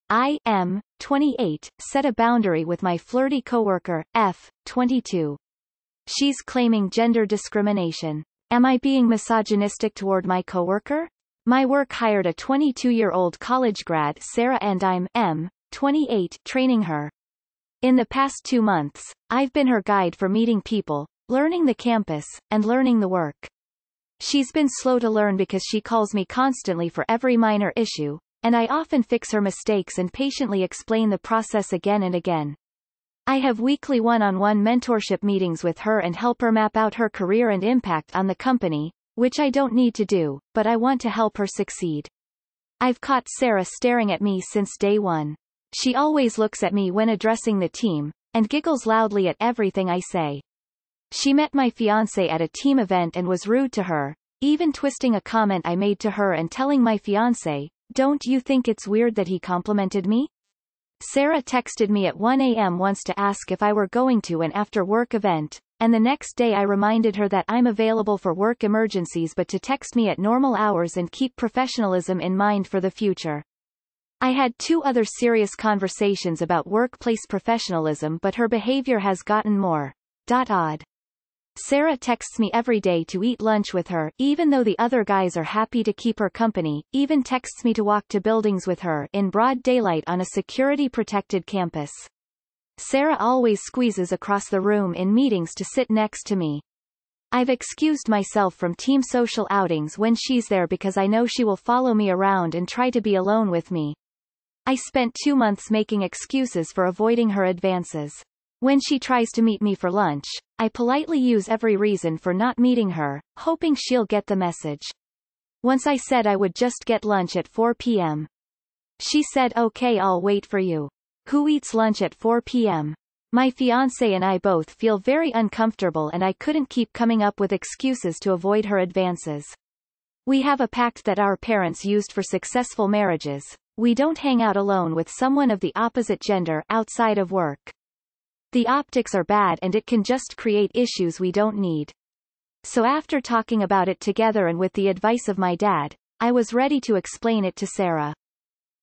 I, M, 28, set a boundary with my flirty coworker, F, 22. She's claiming gender discrimination. Am I being misogynistic toward my coworker? My work hired a 22-year-old college grad, Sarah, and I'm, M, 28, training her. In the past 2 months, I've been her guide for meeting people, learning the campus, and learning the work. She's been slow to learn because she calls me constantly for every minor issue, and I often fix her mistakes and patiently explain the process again and again. I have weekly one-on-one mentorship meetings with her and help her map out her career and impact on the company, which I don't need to do, but I want to help her succeed. I've caught Sarah staring at me since day one. She always looks at me when addressing the team, and giggles loudly at everything I say. She met my fiancé at a team event and was rude to her, even twisting a comment I made to her and telling my fiancé, "Don't you think it's weird that he complimented me?" Sarah texted me at 1 a.m. once to ask if I were going to an after-work event, and the next day I reminded her that I'm available for work emergencies but to text me at normal hours and keep professionalism in mind for the future. I had 2 other serious conversations about workplace professionalism, but her behavior has gotten more odd. Sarah texts me every day to eat lunch with her, even though the other guys are happy to keep her company, even texts me to walk to buildings with her in broad daylight on a security-protected campus. Sarah always squeezes across the room in meetings to sit next to me. I've excused myself from team social outings when she's there because I know she will follow me around and try to be alone with me. I spent 2 months making excuses for avoiding her advances. When she tries to meet me for lunch, I politely use every reason for not meeting her, hoping she'll get the message. Once I said I would just get lunch at 4 p.m. She said, "Okay, I'll wait for you." Who eats lunch at 4 p.m.? My fiancé and I both feel very uncomfortable and I couldn't keep coming up with excuses to avoid her advances. We have a pact that our parents used for successful marriages. We don't hang out alone with someone of the opposite gender outside of work. The optics are bad and it can just create issues we don't need. So after talking about it together and with the advice of my dad, I was ready to explain it to Sarah.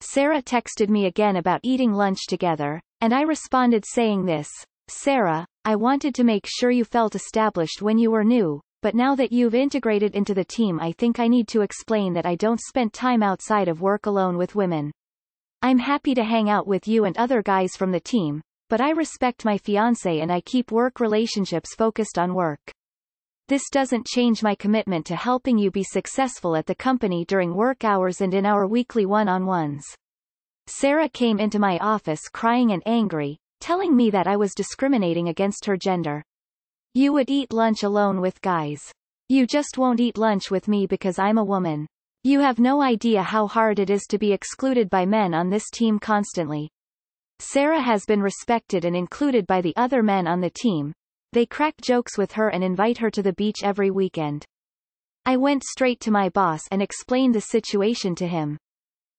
Sarah texted me again about eating lunch together, and I responded saying this: "Sarah, I wanted to make sure you felt established when you were new, but now that you've integrated into the team I think I need to explain that I don't spend time outside of work alone with women. I'm happy to hang out with you and other guys from the team, but I respect my fiancé and I keep work relationships focused on work. This doesn't change my commitment to helping you be successful at the company during work hours and in our weekly one-on-ones." Sarah came into my office crying and angry, telling me that I was discriminating against her gender. "You would eat lunch alone with guys. You just won't eat lunch with me because I'm a woman. You have no idea how hard it is to be excluded by men on this team constantly." Sarah has been respected and included by the other men on the team. They crack jokes with her and invite her to the beach every weekend. I went straight to my boss and explained the situation to him.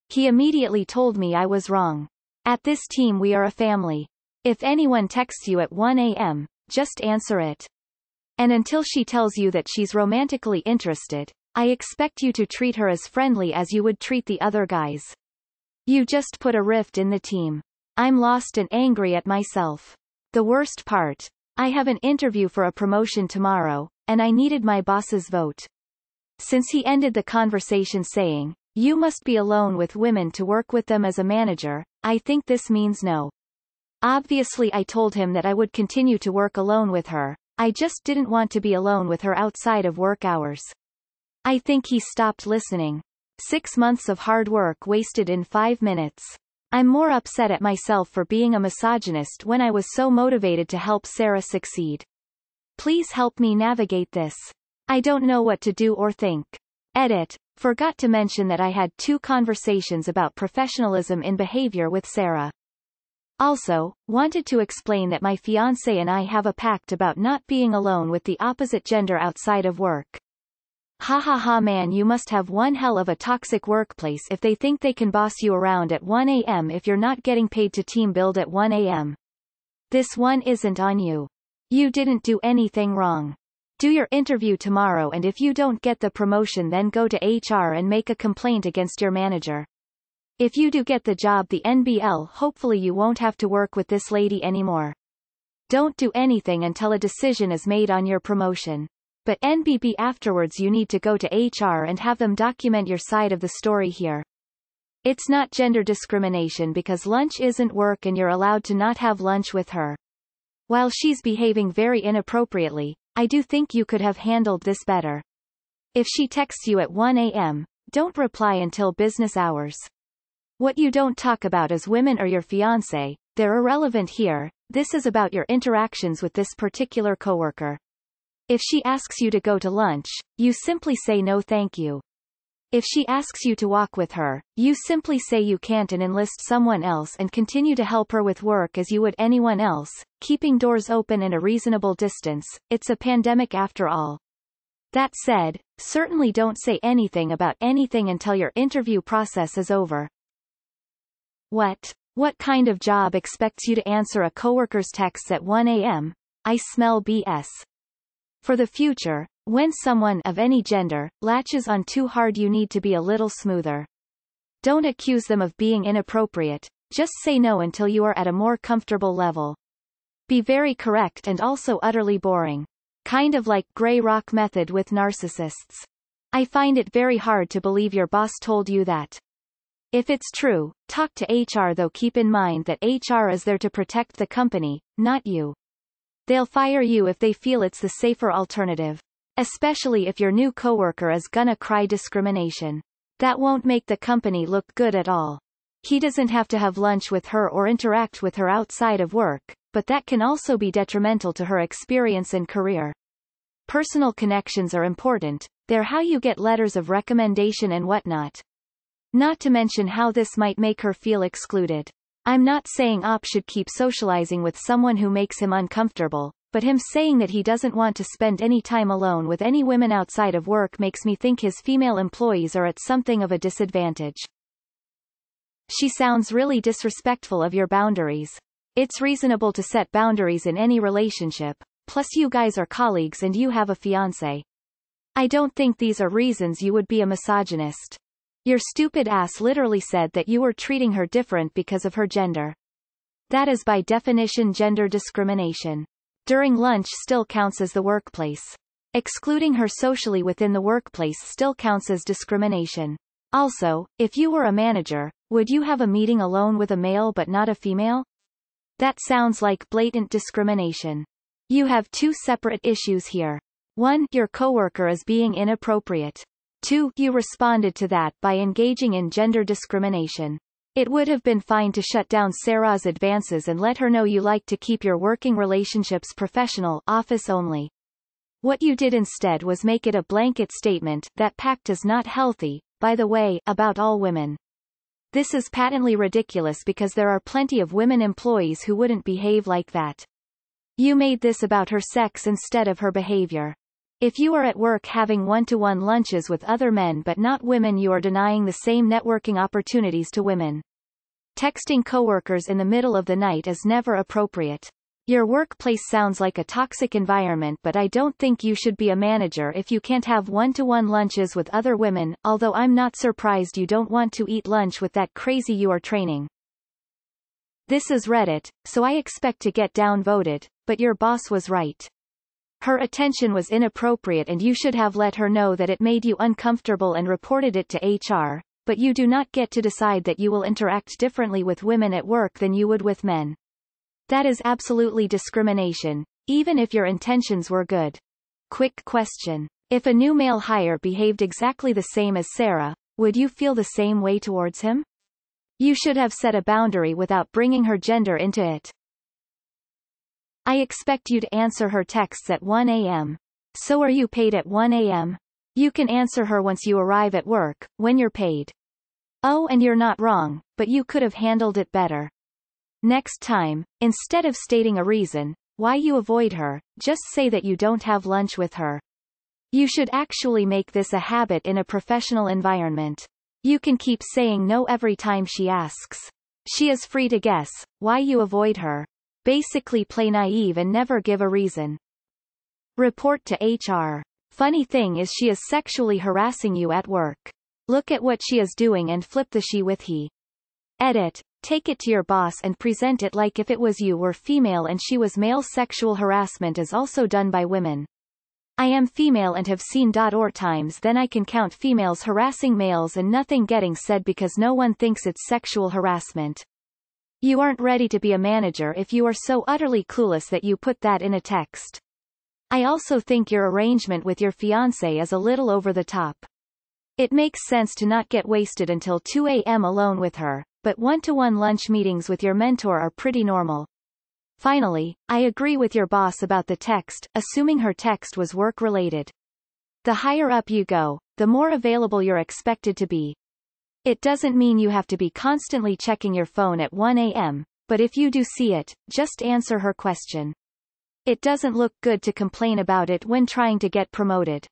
He immediately told me I was wrong. "At this team we are a family. If anyone texts you at 1 a.m., just answer it. And until she tells you that she's romantically interested, I expect you to treat her as friendly as you would treat the other guys. You just put a rift in the team. I'm lost and angry at myself. The worst part, I have an interview for a promotion tomorrow, and I needed my boss's vote." Since he ended the conversation saying, "You must be alone with women to work with them as a manager," I think this means no. Obviously I told him that I would continue to work alone with her. I just didn't want to be alone with her outside of work hours. I think he stopped listening. 6 months of hard work wasted in 5 minutes. I'm more upset at myself for being a misogynist when I was so motivated to help Sarah succeed. Please help me navigate this. I don't know what to do or think. Edit. Forgot to mention that I had 2 conversations about professionalism in behavior with Sarah. Also, wanted to explain that my fiancé and I have a pact about not being alone with the opposite gender outside of work. Ha ha ha man, you must have one hell of a toxic workplace if they think they can boss you around at 1 a.m. if you're not getting paid to team build at 1 a.m. This one isn't on you. You didn't do anything wrong. Do your interview tomorrow and if you don't get the promotion then go to HR and make a complaint against your manager. If you do get the job the NBL, hopefully you won't have to work with this lady anymore. Don't do anything until a decision is made on your promotion. But NBB afterwards you need to go to HR and have them document your side of the story here. It's not gender discrimination because lunch isn't work and you're allowed to not have lunch with her. While she's behaving very inappropriately, I do think you could have handled this better. If she texts you at 1 a.m., don't reply until business hours. What you don't talk about is women or your fiancé, they're irrelevant here. This is about your interactions with this particular coworker. If she asks you to go to lunch, you simply say no thank you. If she asks you to walk with her, you simply say you can't and enlist someone else and continue to help her with work as you would anyone else, keeping doors open and a reasonable distance. It's a pandemic after all. That said, certainly don't say anything about anything until your interview process is over. What kind of job expects you to answer a coworker's texts at 1 a.m.? I smell BS. For the future, when someone of any gender latches on too hard, you need to be a little smoother. Don't accuse them of being inappropriate, just say no until you are at a more comfortable level. Be very correct and also utterly boring. Kind of like gray rock method with narcissists. I find it very hard to believe your boss told you that. If it's true, talk to HR though keep in mind that HR is there to protect the company, not you. They'll fire you if they feel it's the safer alternative. Especially if your new coworker is gonna cry discrimination. That won't make the company look good at all. He doesn't have to have lunch with her or interact with her outside of work, but that can also be detrimental to her experience and career. Personal connections are important, they're how you get letters of recommendation and whatnot. Not to mention how this might make her feel excluded. I'm not saying Op should keep socializing with someone who makes him uncomfortable, but him saying that he doesn't want to spend any time alone with any women outside of work makes me think his female employees are at something of a disadvantage. She sounds really disrespectful of your boundaries. It's reasonable to set boundaries in any relationship, plus you guys are colleagues and you have a fiancé. I don't think these are reasons you would be a misogynist. Your stupid ass literally said that you were treating her different because of her gender. That is by definition gender discrimination. During lunch still counts as the workplace. Excluding her socially within the workplace still counts as discrimination. Also, if you were a manager, would you have a meeting alone with a male but not a female? That sounds like blatant discrimination. You have two separate issues here. 1. Your coworker is being inappropriate. 2. You responded to that by engaging in gender discrimination. It would have been fine to shut down Sarah's advances and let her know you like to keep your working relationships professional, office only. What you did instead was make it a blanket statement that pact is not healthy, by the way, about all women. This is patently ridiculous because there are plenty of women employees who wouldn't behave like that. You made this about her sex instead of her behavior. If you are at work having one-to-one lunches with other men but not women, you are denying the same networking opportunities to women. Texting coworkers in the middle of the night is never appropriate. Your workplace sounds like a toxic environment, but I don't think you should be a manager if you can't have one-to-one lunches with other women, although I'm not surprised you don't want to eat lunch with that crazy you are training. This is Reddit, so I expect to get downvoted, but your boss was right. Her attention was inappropriate and you should have let her know that it made you uncomfortable and reported it to HR, but you do not get to decide that you will interact differently with women at work than you would with men. That is absolutely discrimination, even if your intentions were good. Quick question. If a new male hire behaved exactly the same as Sarah, would you feel the same way towards him? You should have set a boundary without bringing her gender into it. I expect you to answer her texts at 1 a.m. So are you paid at 1 a.m.? You can answer her once you arrive at work, when you're paid. Oh, and you're not wrong, but you could have handled it better. Next time, instead of stating a reason why you avoid her, just say that you don't have lunch with her. You should actually make this a habit in a professional environment. You can keep saying no every time she asks. She is free to guess why you avoid her. Basically play naive and never give a reason. Report to HR. Funny thing is she is sexually harassing you at work. Look at what she is doing and flip the she with he. Edit. Take it to your boss and present it like if it was you were female and she was male. Sexual harassment is also done by women. I am female and have seen or times then I can count females harassing males and nothing getting said because no one thinks it's sexual harassment. You aren't ready to be a manager if you are so utterly clueless that you put that in a text. I also think your arrangement with your fiancé is a little over the top. It makes sense to not get wasted until 2 a.m. alone with her, but one-to-one lunch meetings with your mentor are pretty normal. Finally, I agree with your boss about the text, assuming her text was work-related. The higher up you go, the more available you're expected to be. It doesn't mean you have to be constantly checking your phone at 1 a.m., but if you do see it, just answer her question. It doesn't look good to complain about it when trying to get promoted.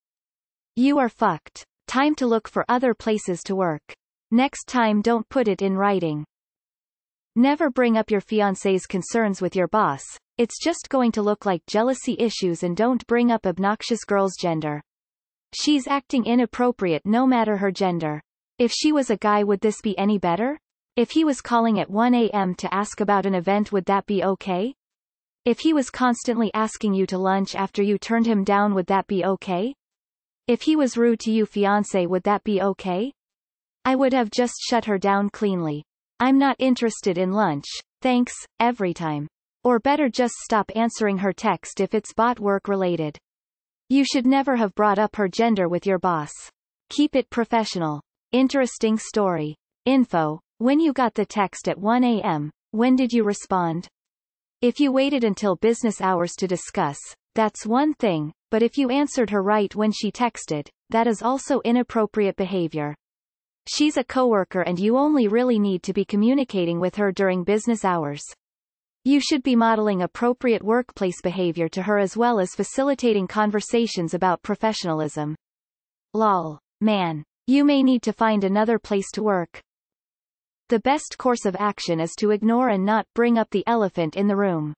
You are fucked. Time to look for other places to work. Next time don't put it in writing. Never bring up your fiancé's concerns with your boss. It's just going to look like jealousy issues. And don't bring up obnoxious girl's gender. She's acting inappropriate no matter her gender. If she was a guy, would this be any better? If he was calling at 1 a.m. to ask about an event, would that be okay? If he was constantly asking you to lunch after you turned him down, would that be okay? If he was rude to you, fiancé, would that be okay? I would have just shut her down cleanly. I'm not interested in lunch, thanks, every time. Or better just stop answering her text if it's bot work related. You should never have brought up her gender with your boss. Keep it professional. Interesting story. Info. When you got the text at 1 a.m., when did you respond? If you waited until business hours to discuss, that's one thing, but if you answered her right when she texted, that is also inappropriate behavior. She's a coworker and you only really need to be communicating with her during business hours. You should be modeling appropriate workplace behavior to her as well as facilitating conversations about professionalism. Lol. Man. You may need to find another place to work. The best course of action is to ignore and not bring up the elephant in the room.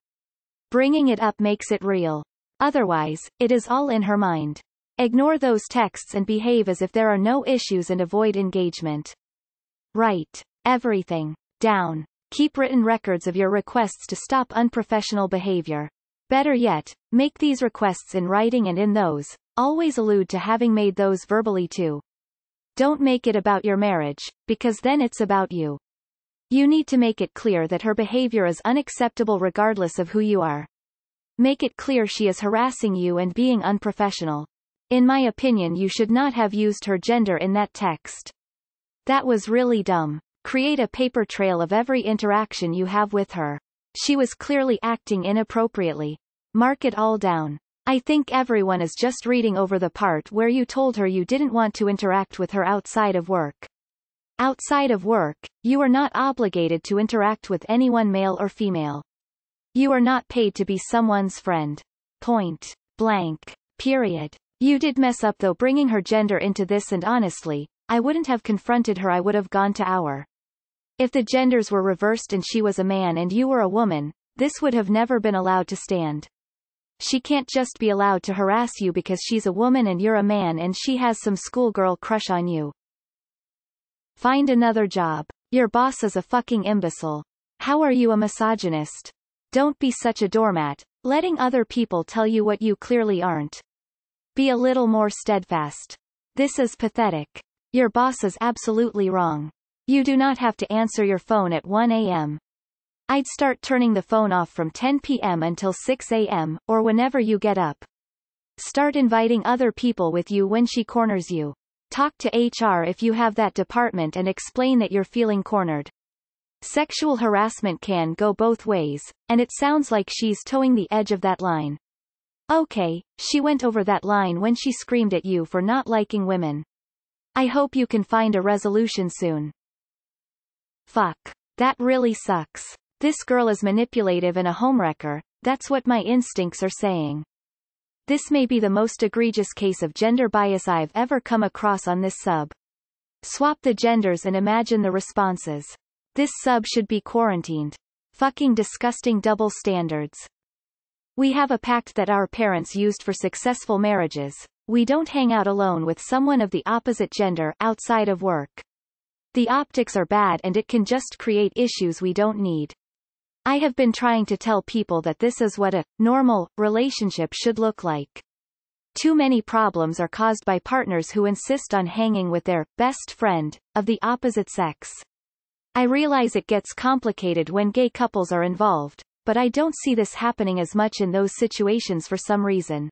Bringing it up makes it real. Otherwise, it is all in her mind. Ignore those texts and behave as if there are no issues and avoid engagement. Write everything down. Keep written records of your requests to stop unprofessional behavior. Better yet, make these requests in writing, and in those, always allude to having made those verbally too. Don't make it about your marriage, because then it's about you. You need to make it clear that her behavior is unacceptable regardless of who you are. Make it clear she is harassing you and being unprofessional. In my opinion, you should not have used her gender in that text. That was really dumb. Create a paper trail of every interaction you have with her. She was clearly acting inappropriately. Mark it all down. I think everyone is just reading over the part where you told her you didn't want to interact with her outside of work. Outside of work, you are not obligated to interact with anyone, male or female. You are not paid to be someone's friend. Point blank. Period. You did mess up though bringing her gender into this, and honestly, I wouldn't have confronted her. I would have gone to our. If the genders were reversed and she was a man and you were a woman, this would have never been allowed to stand. She can't just be allowed to harass you because she's a woman and you're a man and she has some schoolgirl crush on you. Find another job. Your boss is a fucking imbecile. How are you a misogynist? Don't be such a doormat, letting other people tell you what you clearly aren't. Be a little more steadfast. This is pathetic. Your boss is absolutely wrong. You do not have to answer your phone at 1 a.m. I'd start turning the phone off from 10 p.m. until 6 a.m., or whenever you get up. Start inviting other people with you when she corners you. Talk to HR if you have that department and explain that you're feeling cornered. Sexual harassment can go both ways, and it sounds like she's towing the edge of that line. Okay, she went over that line when she screamed at you for not liking women. I hope you can find a resolution soon. Fuck. That really sucks. This girl is manipulative and a homewrecker, that's what my instincts are saying. This may be the most egregious case of gender bias I've ever come across on this sub. Swap the genders and imagine the responses. This sub should be quarantined. Fucking disgusting double standards. We have a pact that our parents used for successful marriages. We don't hang out alone with someone of the opposite gender outside of work. The optics are bad and it can just create issues we don't need. I have been trying to tell people that this is what a normal relationship should look like. Too many problems are caused by partners who insist on hanging with their best friend of the opposite sex. I realize it gets complicated when gay couples are involved, but I don't see this happening as much in those situations for some reason.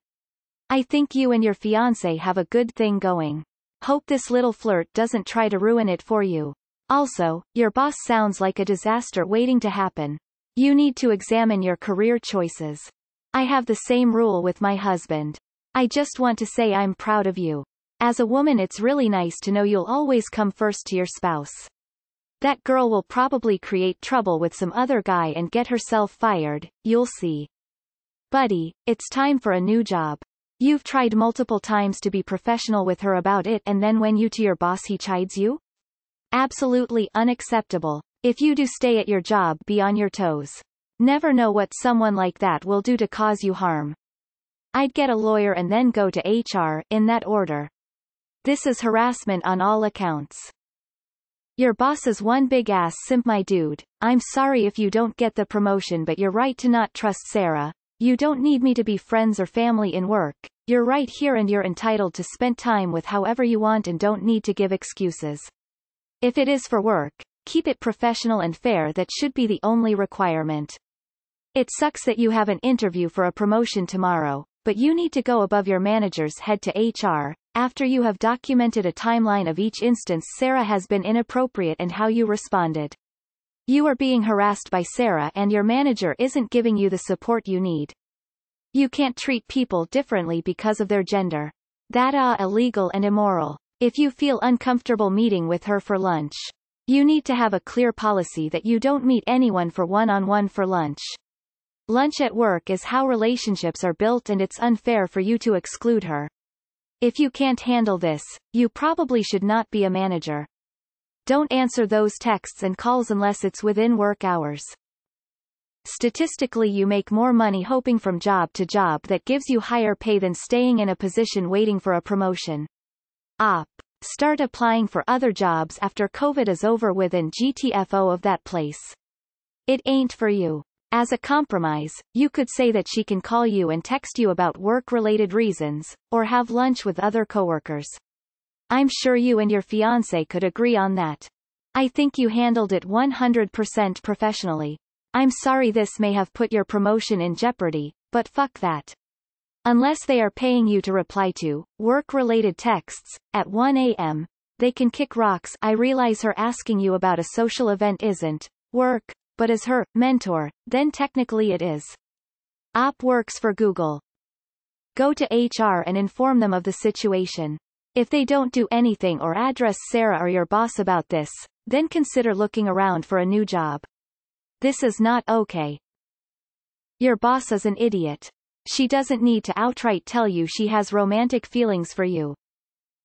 I think you and your fiancé have a good thing going. Hope this little flirt doesn't try to ruin it for you. Also, your boss sounds like a disaster waiting to happen. You need to examine your career choices. I have the same rule with my husband. I just want to say I'm proud of you. As a woman, it's really nice to know you'll always come first to your spouse. That girl will probably create trouble with some other guy and get herself fired, you'll see. Buddy, it's time for a new job. You've tried multiple times to be professional with her about it, and then when you to your boss he chides you? Absolutely unacceptable. If you do stay at your job, be on your toes. Never know what someone like that will do to cause you harm. I'd get a lawyer and then go to HR, in that order. This is harassment on all accounts. Your boss is one big ass simp, my dude. I'm sorry if you don't get the promotion, but you're right to not trust Sarah. You don't need me to be friends or family in work. You're right here and you're entitled to spend time with however you want and don't need to give excuses. If it is for work, keep it professional and fair. That should be the only requirement. It sucks that you have an interview for a promotion tomorrow, but you need to go above your manager's head to HR, after you have documented a timeline of each instance Sarah has been inappropriate and how you responded. You are being harassed by Sarah and your manager isn't giving you the support you need. You can't treat people differently because of their gender. That's illegal and immoral. If you feel uncomfortable meeting with her for lunch, you need to have a clear policy that you don't meet anyone for one-on-one for lunch. Lunch at work is how relationships are built, and it's unfair for you to exclude her. If you can't handle this, you probably should not be a manager. Don't answer those texts and calls unless it's within work hours. Statistically, you make more money hopping from job to job that gives you higher pay than staying in a position waiting for a promotion. Start applying for other jobs after COVID is over with and GTFO of that place. It ain't for you. As a compromise, you could say that she can call you and text you about work-related reasons, or have lunch with other coworkers. I'm sure you and your fiancé could agree on that. I think you handled it 100% professionally. I'm sorry this may have put your promotion in jeopardy, but fuck that. Unless they are paying you to reply to work-related texts at 1 a.m., they can kick rocks. I realize her asking you about a social event isn't work, but as her mentor, then technically it is. Works for Google. Go to HR and inform them of the situation. If they don't do anything or address Sarah or your boss about this, then consider looking around for a new job. This is not okay. Your boss is an idiot. She doesn't need to outright tell you she has romantic feelings for you.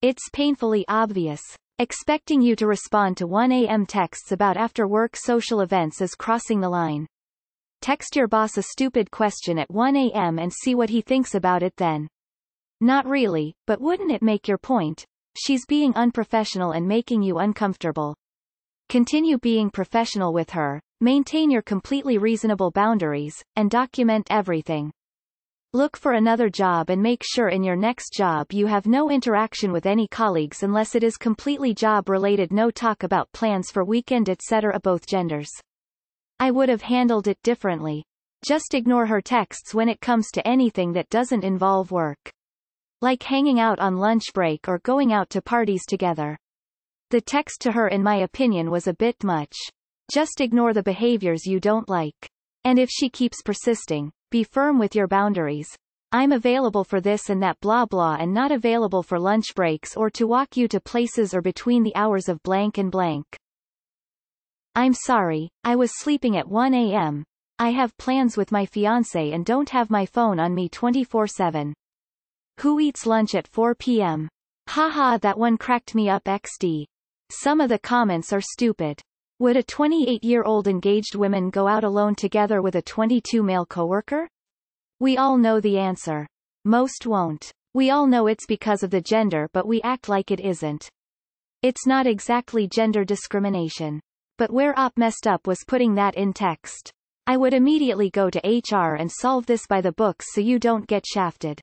It's painfully obvious. Expecting you to respond to 1 a.m. texts about after-work social events is crossing the line. Text your boss a stupid question at 1 a.m. and see what he thinks about it then. Not really, but wouldn't it make your point? She's being unprofessional and making you uncomfortable. Continue being professional with her, maintain your completely reasonable boundaries, and document everything. Look for another job and make sure in your next job you have no interaction with any colleagues unless it is completely job-related. No talk about plans for weekend etc. Both genders. I would have handled it differently. Just ignore her texts when it comes to anything that doesn't involve work. Like hanging out on lunch break or going out to parties together. The text to her, in my opinion, was a bit much. Just ignore the behaviors you don't like. And if she keeps persisting, be firm with your boundaries. I'm available for this and that blah blah and not available for lunch breaks or to walk you to places or between the hours of blank and blank. I'm sorry, I was sleeping at 1 a.m. I have plans with my fiancé and don't have my phone on me 24/7. Who eats lunch at 4 p.m.? Haha, that one cracked me up XD. Some of the comments are stupid. Would a 28-year-old engaged woman go out alone together with a 22 male coworker? We all know the answer. Most won't. We all know it's because of the gender, but we act like it isn't. It's not exactly gender discrimination. But where op messed up was putting that in text. I would immediately go to HR and solve this by the books so you don't get shafted.